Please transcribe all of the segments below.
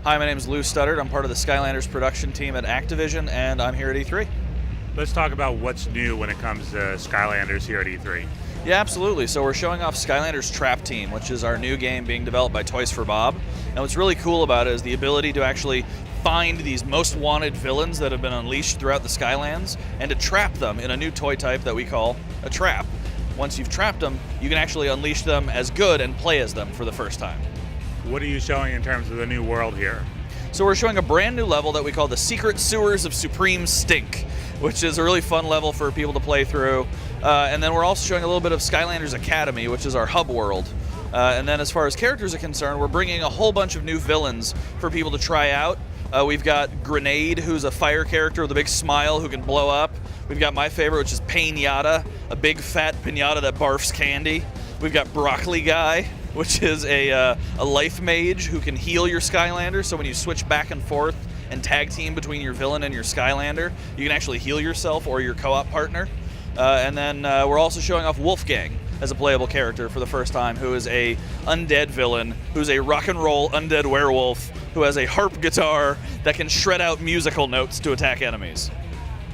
Hi, my name is Lou Studdert. I'm part of the Skylanders production team at Activision, and I'm here at E3. Let's talk about what's new when it comes to Skylanders here at E3. Yeah, absolutely. So we're showing off Skylanders Trap Team, which is our new game being developed by Toys for Bob. And what's really cool about it is the ability to actually find these most wanted villains that have been unleashed throughout the Skylands and to trap them in a new toy type that we call a trap. Once you've trapped them, you can actually unleash them as good and play as them for the first time. What are you showing in terms of the new world here? So we're showing a brand new level that we call the Secret Sewers of Supreme Stink, which is a really fun level for people to play through. And then we're also showing a little bit of Skylanders Academy, which is our hub world. And then as far as characters are concerned, we're bringing a whole bunch of new villains for people to try out. We've got Grenade, who's a fire character with a big smile who can blow up. We've got my favorite, which is Pinata, a big fat pinata that barfs candy. We've got Broccoli Guy, which is a life mage who can heal your Skylander, so when you switch back and forth and tag team between your villain and your Skylander, you can actually heal yourself or your co-op partner. And then we're also showing off Wolfgang as a playable character for the first time, who is a undead villain, who's a rock and roll undead werewolf, who has a harp guitar that can shred out musical notes to attack enemies.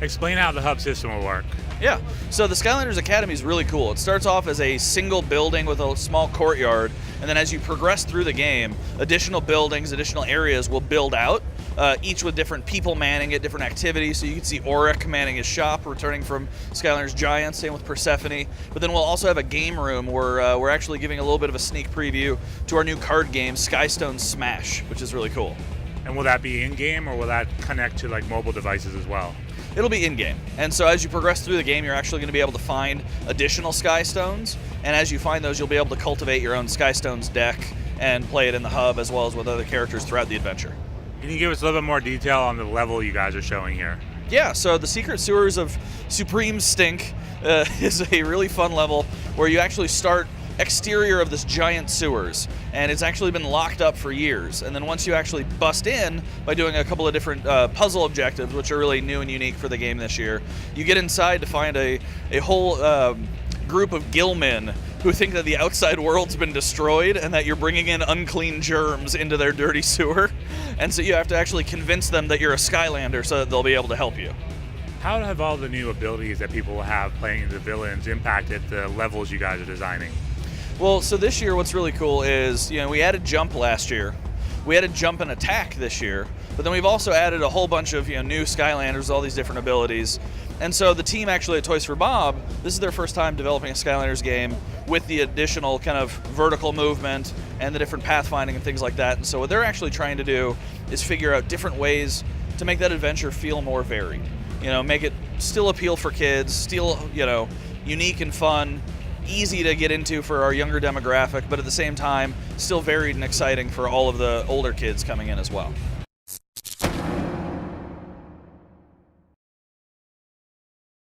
Explain how the hub system will work. Yeah, so the Skylanders Academy is really cool. It starts off as a single building with a small courtyard, and then as you progress through the game, additional buildings, additional areas will build out, each with different people manning it, different activities. So you can see Auric manning his shop, returning from Skylanders Giants, same with Persephone. But then we'll also have a game room where we're actually giving a little bit of a sneak preview to our new card game, Skystone Smash, which is really cool. And will that be in-game, or will that connect to like mobile devices as well? It'll be in-game. And so as you progress through the game, you're actually going to be able to find additional Sky Stones. And as you find those, you'll be able to cultivate your own Sky Stones deck and play it in the hub as well as with other characters throughout the adventure. Can you give us a little bit more detail on the level you guys are showing here? Yeah, so the Secret Sewers of Supreme Stink is a really fun level where you actually start exterior of this giant sewers, and it's actually been locked up for years. And then once you actually bust in by doing a couple of different puzzle objectives, which are really new and unique for the game this year, you get inside to find a whole group of gillmen who think that the outside world's been destroyed and that you're bringing in unclean germs into their dirty sewer. And so you have to actually convince them that you're a Skylander so that they'll be able to help you. How have all the new abilities that people will have playing the villains impacted the levels you guys are designing? Well, so this year what's really cool is, we added jump last year. We added jump and attack this year, but then we've also added a whole bunch of new Skylanders, all these different abilities. And so the team actually at Toys for Bob, this is their first time developing a Skylanders game with the additional kind of vertical movement and the different pathfinding and things like that. And so what they're actually trying to do is figure out different ways to make that adventure feel more varied. Make it still appeal for kids, still, unique and fun, easy to get into for our younger demographic, but at the same time, still varied and exciting for all of the older kids coming in as well.